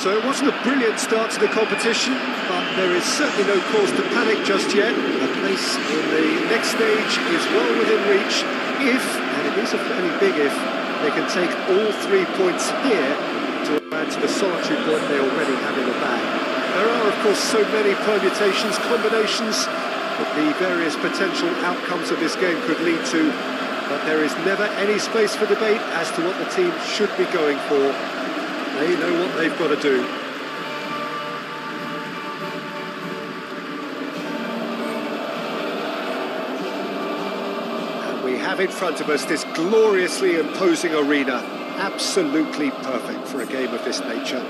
So it wasn't a brilliant start to the competition, but there is certainly no cause to panic just yet. A place in the next stage is well within reach if, and it is a fairly big if, they can take all 3 points here to add to the solitary point they already have in the bag. There are, of course, so many permutations, combinations that the various potential outcomes of this game could lead to, but there is never any space for debate as to what the team should be going for. They know what they've got to do. And we have in front of us this gloriously imposing arena. Absolutely perfect for a game of this nature.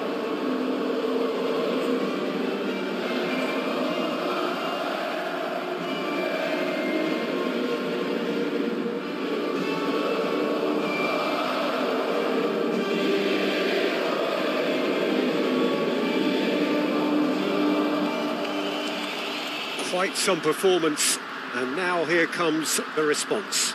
Quite some performance, and now here comes the response.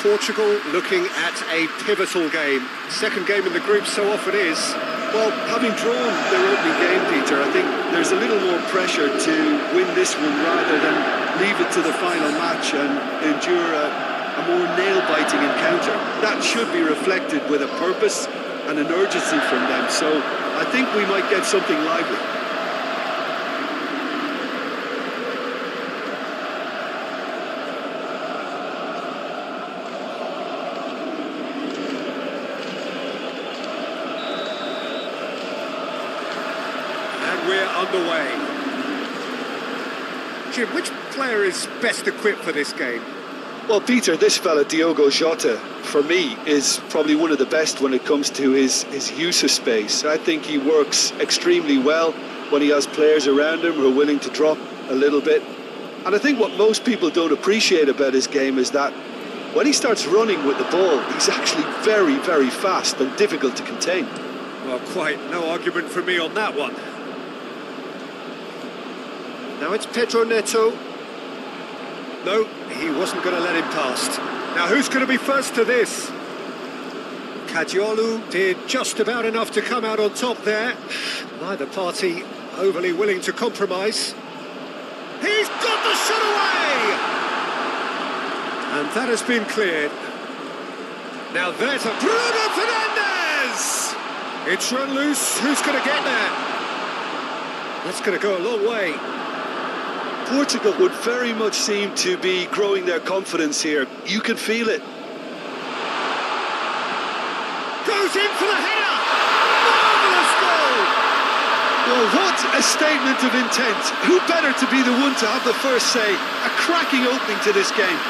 Portugal looking at a pivotal game. Second game in the group so often is. Well, having drawn their opening game, Peter, I think there's a little more pressure to win this one rather than leave it to the final match and endure a more nail-biting encounter. That should be reflected with a purpose and an urgency from them. So I think we might get something lively. We're underway. Jim, which player is best equipped for this game? Well, Peter, this fella, Diogo Jota, for me, is probably one of the best when it comes to his use of space. I think he works extremely well when he has players around him who are willing to drop a little bit. And I think what most people don't appreciate about his game is that when he starts running with the ball, he's actually very, very fast and difficult to contain. Well, quite no argument from me on that one. Now it's Pedro Neto. No, he wasn't going to let him past. Now who's going to be first to this? Cadiolu did just about enough to come out on top there. Neither party overly willing to compromise. He's got the shot away! And that has been cleared. Now there's a Bruno Fernandes! It's run loose. Who's going to get there? That's going to go a long way. Portugal would very much seem to be growing their confidence here. You can feel it. Goes in for the header! Marvellous goal! Well, what a statement of intent. Who better to be the one to have the first say? A cracking opening to this game.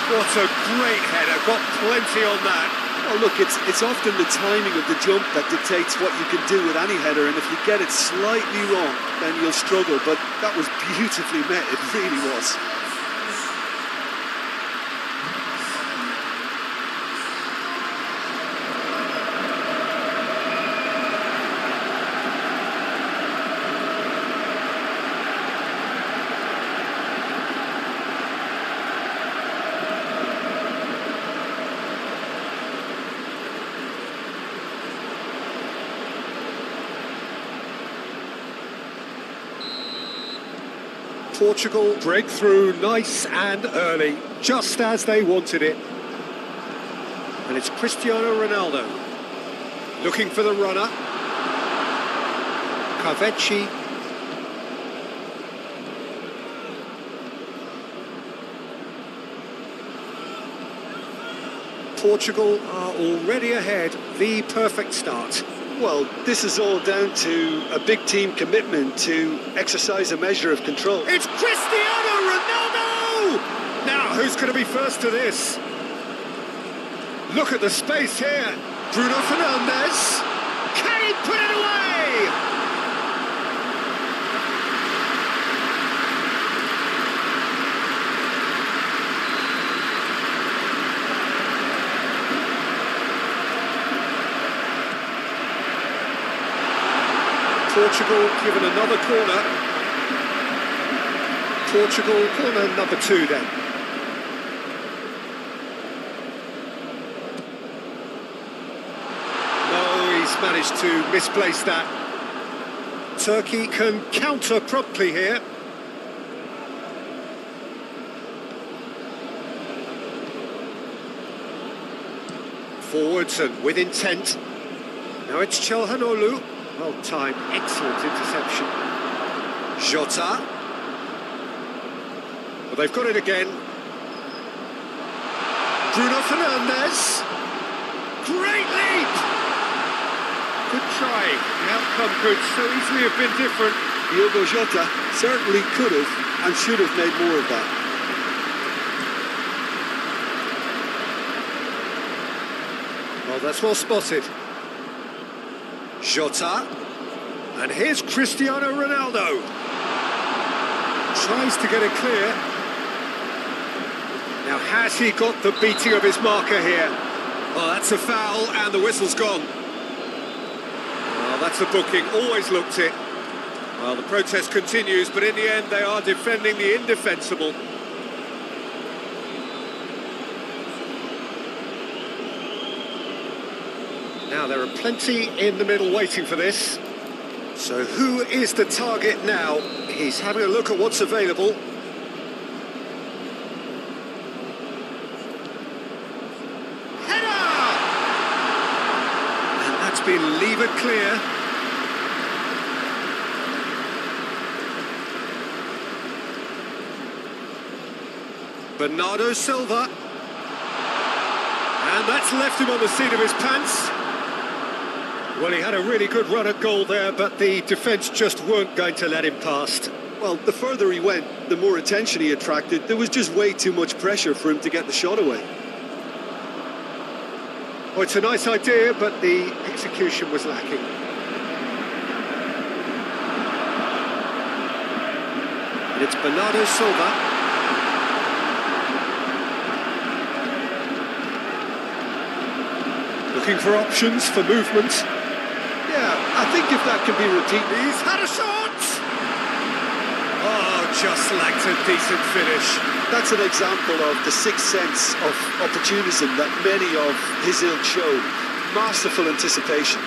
What a great header, got plenty on that. Well, look, it's often the timing of the jump that dictates what you can do with any header, and if you get it slightly wrong, then you'll struggle, but that was beautifully met, it really was. Portugal break through nice and early, just as they wanted it. And it's Cristiano Ronaldo looking for the runner. Cavetti. Portugal are already ahead, the perfect start. Well, this is all down to a big team commitment to exercise a measure of control. It's Cristiano Ronaldo! Now, who's going to be first to this? Look at the space here. Bruno Fernandes. Can he put it away? Portugal given another corner. Portugal corner number 2 then. No, he's managed to misplace that. Turkey can counter promptly here. Forwards and with intent. Now it's Çalhanoğlu. Well timed, excellent interception. Jota. Well, they've got it again. Bruno Fernandes. Great leap! Good try. The outcome could so easily have been different. Diogo Jota certainly could have and should have made more of that. Well, that's well spotted. Jota, and here's Cristiano Ronaldo. Tries to get it clear. Now, has he got the beating of his marker here? Oh, that's a foul, and the whistle's gone. Well, that's a booking, always looked it. Well, the protest continues, but in the end, they are defending the indefensible. Now, there are plenty in the middle waiting for this. So who is the target now? He's having a look at what's available. Header! And that's been levered clear. Bernardo Silva. And that's left him on the seat of his pants. Well, he had a really good run at goal there, but the defence just weren't going to let him past. Well, the further he went, the more attention he attracted. There was just way too much pressure for him to get the shot away. Well, it's a nice idea, but the execution was lacking. And it's Bernardo Silva. Looking for options, for movement. Yeah, I think if that can be repeated... He's had a shot! Oh, just lacked a decent finish. That's an example of the sixth sense of opportunism that many of his ilk show. Masterful anticipation.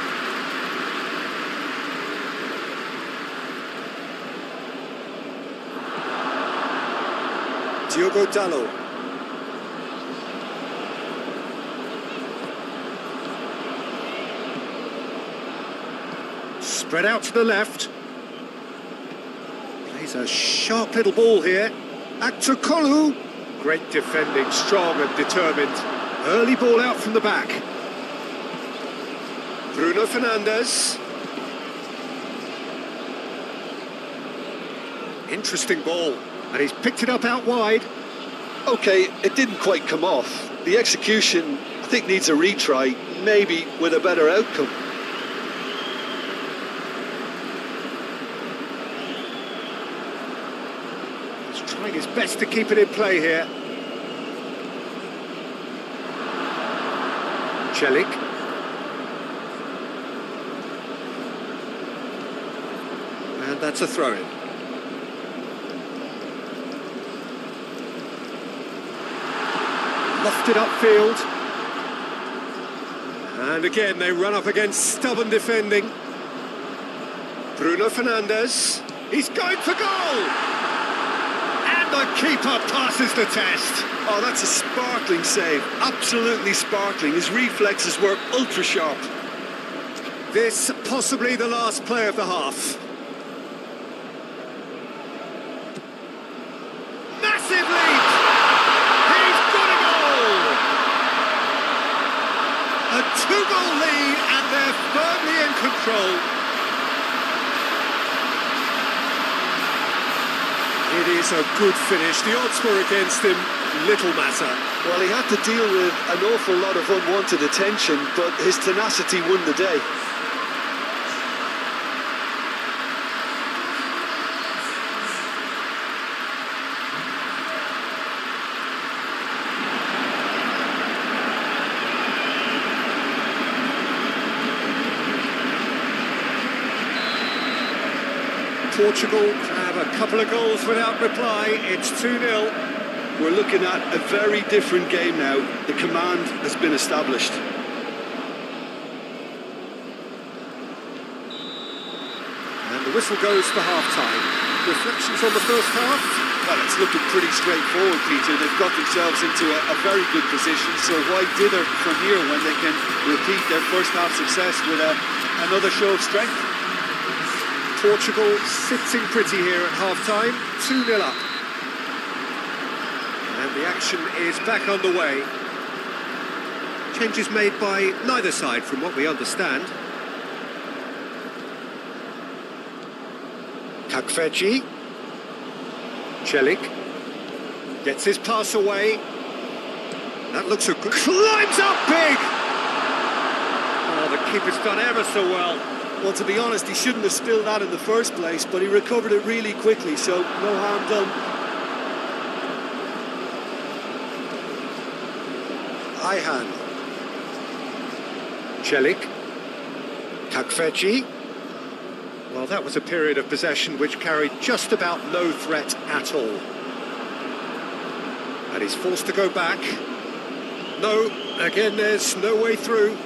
Diogo Dalot. Spread out to the left. Plays a sharp little ball here. Aktukolu. Great defending, strong and determined. Early ball out from the back. Bruno Fernandes. Interesting ball. And he's picked it up out wide. OK, it didn't quite come off. The execution, I think, needs a retry, maybe with a better outcome. Trying his best to keep it in play here. Celik. And that's a throw-in. Lofted upfield. And again, they run up against stubborn defending. Bruno Fernandes. He's going for goal! The keeper passes the test. Oh, that's a sparkling save. Absolutely sparkling. His reflexes were ultra sharp. This possibly the last play of the half. Massive leap! He's got a goal! A 2-goal lead, and they're firmly in goal. It is a good finish. The odds were against him. Little matter. Well, he had to deal with an awful lot of unwanted attention, but his tenacity won the day. Portugal have a couple of goals without reply. It's 2-0. We're looking at a very different game now. The command has been established. And the whistle goes for half-time. Reflections on the first half? Well, it's looking pretty straightforward, Peter. They've got themselves into a very good position, so why dither from here when they can repeat their first half success with another show of strength? Portugal sitting pretty here at half-time, 2-0 up. And the action is back on the way. Changes made by neither side from what we understand. Kakfeci. Celik. Gets his pass away. That looks a good... Climbs up big! Oh, the keeper's done ever so well. Well, to be honest, he shouldn't have spilled that in the first place, but he recovered it really quickly, so no harm done. Ayhan. Celik. Kakfeci. Well, that was a period of possession which carried just about no threat at all. And he's forced to go back. No, again, there's no way through.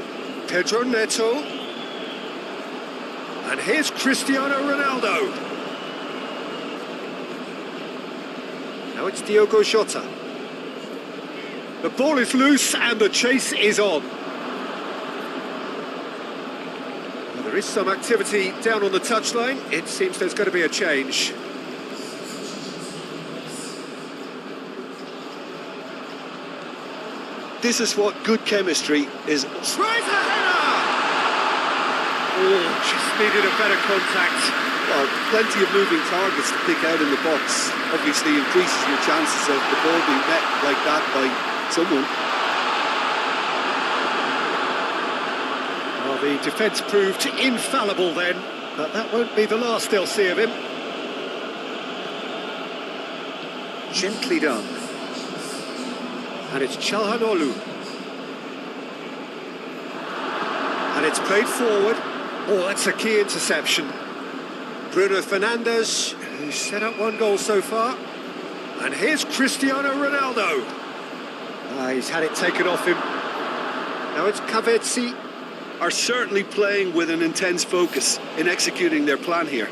Pedro Neto. And here's Cristiano Ronaldo. Now it's Diogo Jota. The ball is loose and the chase is on. Well, there is some activity down on the touchline. It seems there's going to be a change. This is what good chemistry is. Tries a header! Oh, just needed a better contact. Well, plenty of moving targets to pick out in the box. Obviously increases your chances of the ball being met like that by someone. Well, the defence proved infallible then, but that won't be the last they'll see of him. Gently done. And it's Çalhanoğlu. And it's played forward. Oh, that's a key interception. Bruno Fernandes, who's set up one goal so far. And here's Cristiano Ronaldo. He's had it taken off him. Now it's Kavetsi. Are certainly playing with an intense focus in executing their plan here.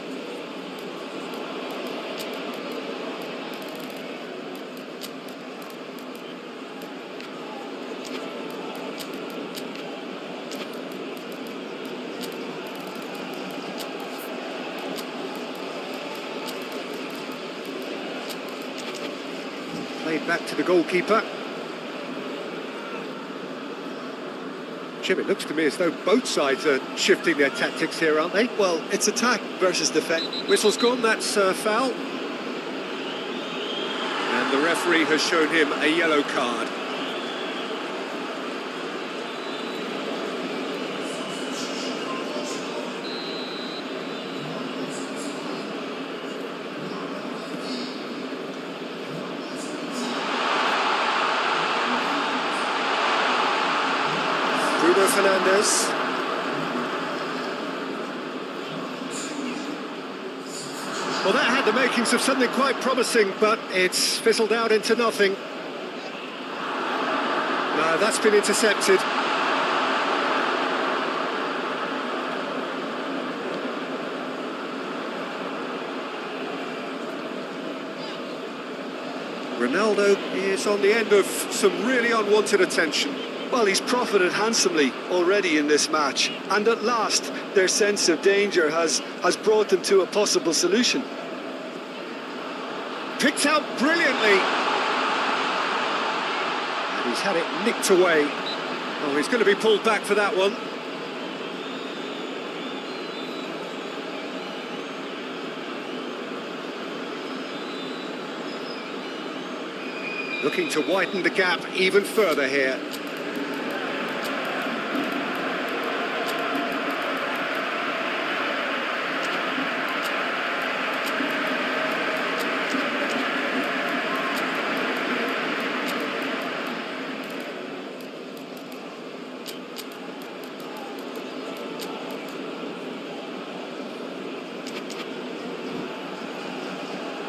Played back to the goalkeeper. Jim, it looks to me as though both sides are shifting their tactics here, aren't they? Well, it's attack versus defence. Whistle's gone, that's foul. And the referee has shown him a yellow card. Bruno Fernandes. Well, that had the makings of something quite promising, but it's fizzled out into nothing. No, that's been intercepted. Ronaldo is on the end of some really unwanted attention. Well, he's profited handsomely already in this match, and at last their sense of danger has brought them to a possible solution. Picked out brilliantly. And he's had it nicked away. Oh, he's going to be pulled back for that one. Looking to widen the gap even further here.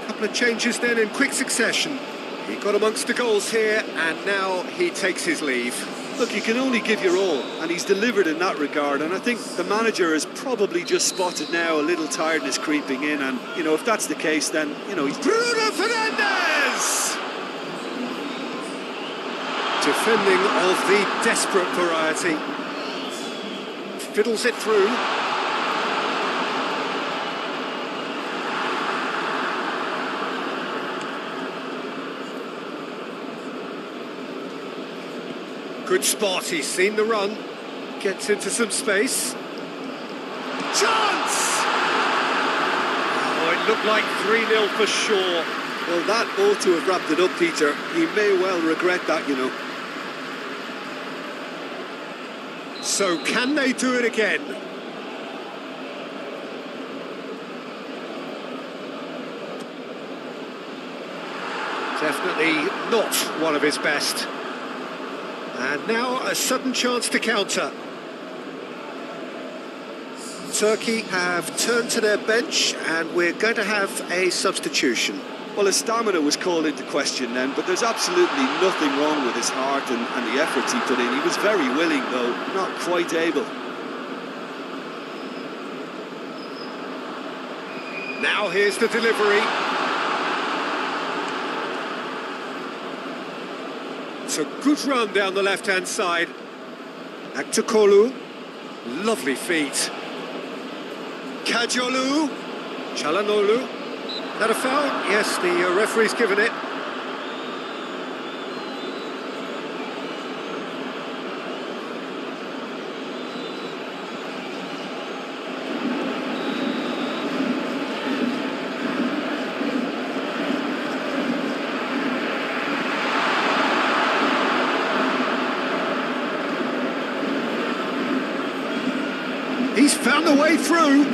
Couple of changes then in quick succession. He got amongst the goals here, and now he takes his leave. Look, you can only give your all, and he's delivered in that regard, and I think the manager has probably just spotted now a little tiredness creeping in, and, you know, if that's the case, then, you know, he's... Bruno Fernandes! Defending of the desperate variety. Fiddles it through. Good spot, he's seen the run. Gets into some space. Chance! Oh, it looked like 3-0 for sure. Well, that ought to have wrapped it up, Peter. He may well regret that, you know. So can they do it again? Definitely not one of his best. And now a sudden chance to counter. Turkey have turned to their bench, and we're going to have a substitution. Well, his stamina was called into question then, but there's absolutely nothing wrong with his heart and the efforts he put in. He was very willing, though, not quite able. Now here's the delivery. It's a good run down the left-hand side. Aktakolu. Lovely feet. Kajolu. Chalanolu. That a foul? Yes, the referee's given it. He's found a way through.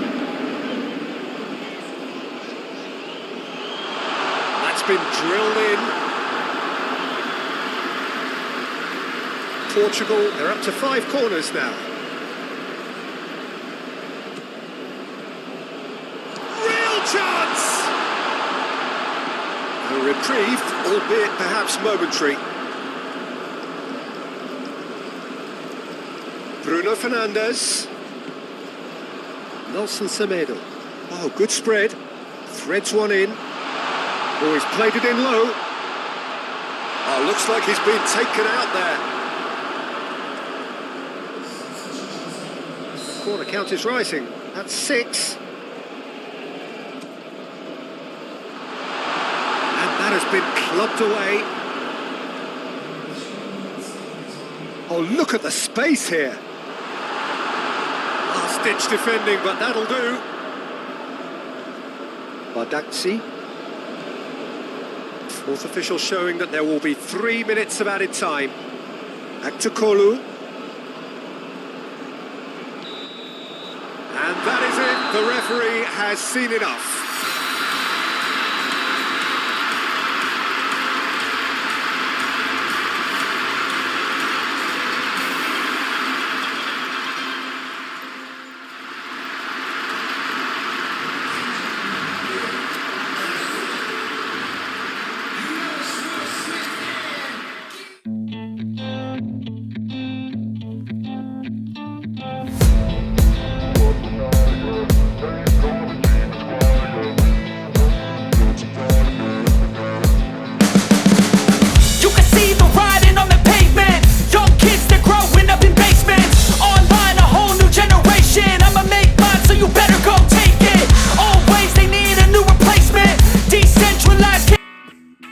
That's been drilled in. Portugal, they're up to 5 corners now. Real chance! A reprieve, albeit perhaps momentary. Bruno Fernandes. Nelson Semedo. Oh, good spread. Threads one in. Oh, he's played it in low. Oh, looks like he's been taken out there. Corner count is rising. That's 6. And that has been clubbed away. Oh, look at the space here. Ditch defending, but that'll do. Badaksi. Fourth official showing that there will be 3 minutes of added time. Aktakolu. And that is it. The referee has seen enough.